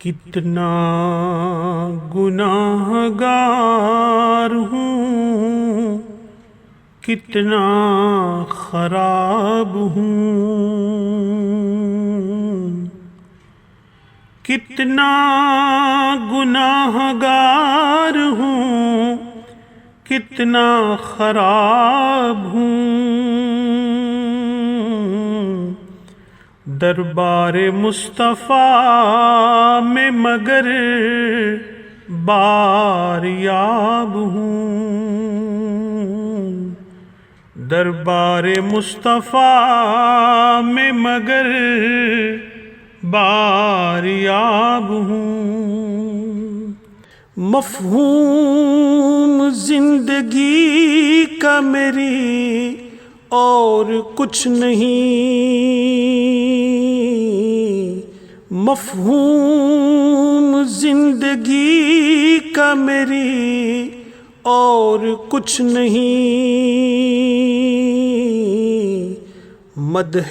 کتنا گناہگار ہوں، کتنا خراب ہوں، کتنا گناہگار ہوں، کتنا خراب ہوں۔ دربار مصطفیٰ میں مگر باریاب ہوں، دربار مصطفیٰ میں مگر باریاب ہوں۔ مفہوم زندگی کا میری اور کچھ نہیں، مفہوم زندگی کا میری اور کچھ نہیں، مدح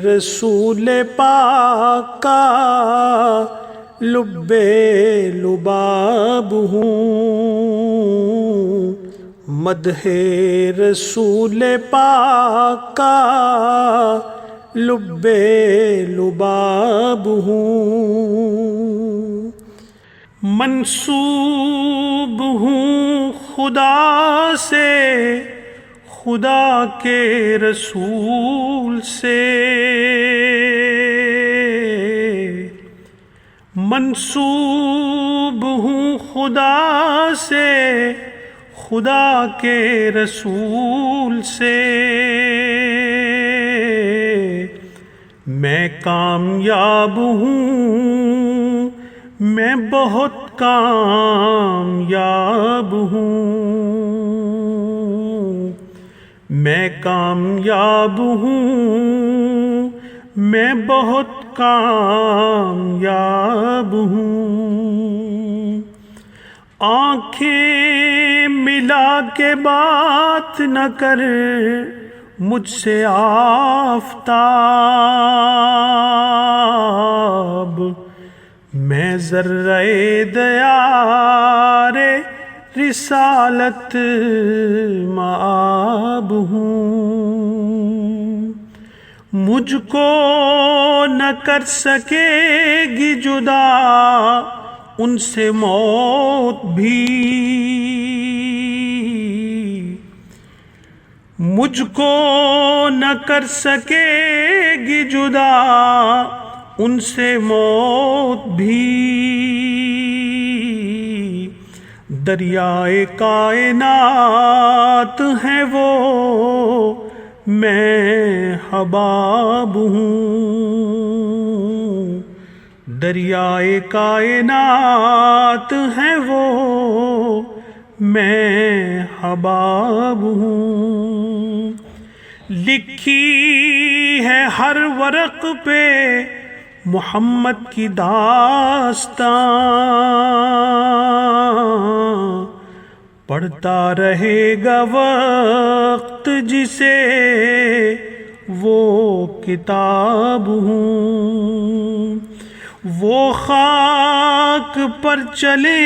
رسول پاک کا لب لباب ہوں، مدح رسول پاک کا لب لباب ہوں۔ منسوب ہوں خدا سے، خدا کے رسول سے، منسوب ہوں خدا سے، خدا کے رسول سے۔ میں کامیاب ہوں، میں بہت کامیاب ہوں، میں کامیاب ہوں، میں بہت کامیاب ہوں۔ آنکھیں ملا کے بات نہ کر مجھ سے آفتاب، میں ذرہ دیار رسالت مآب ہوں۔ مجھ کو نہ کر سکے گی جدا ان سے موت بھی، مجھ کو نہ کر سکے گی جدا ان سے موت بھی۔ دریائے کائنات ہیں وہ، میں حباب ہوں، دریائے کائنات ہیں وہ، میں حباب ہوں۔ لکھی ہے ہر ورق پہ محمد کی داستان، پڑھتا رہے گا وقت جسے وہ کتاب ہوں۔ وہ خاک پر چلے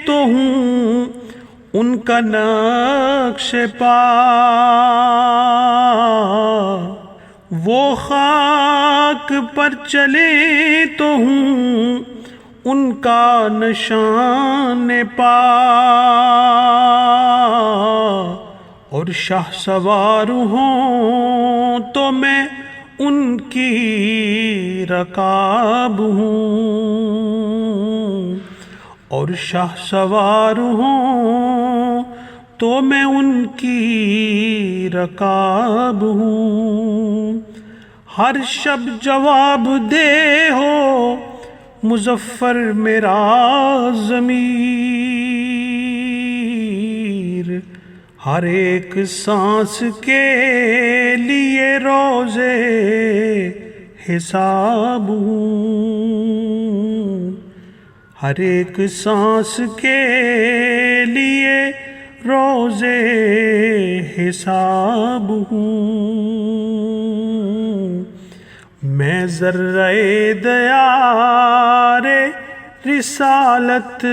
تو ہوں ان کا نقش پا، وہ خاک پر چلے تو ہوں ان کا نشان پا، اور شاہ سوار ہوں تو میں ان کی رکاب ہوں، اور شاہ سوار ہوں تو میں ان کی رکاب ہوں۔ ہر شب جواب دے ہو مظفر میرا ضمیر، ہر ایک سانس کے لیے روزے حساب ہوں، ہر ایک سانس کے لیے روزے حساب ہوں۔ میں ذرہ دیار رسالت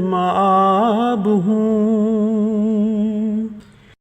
مآب ہوں۔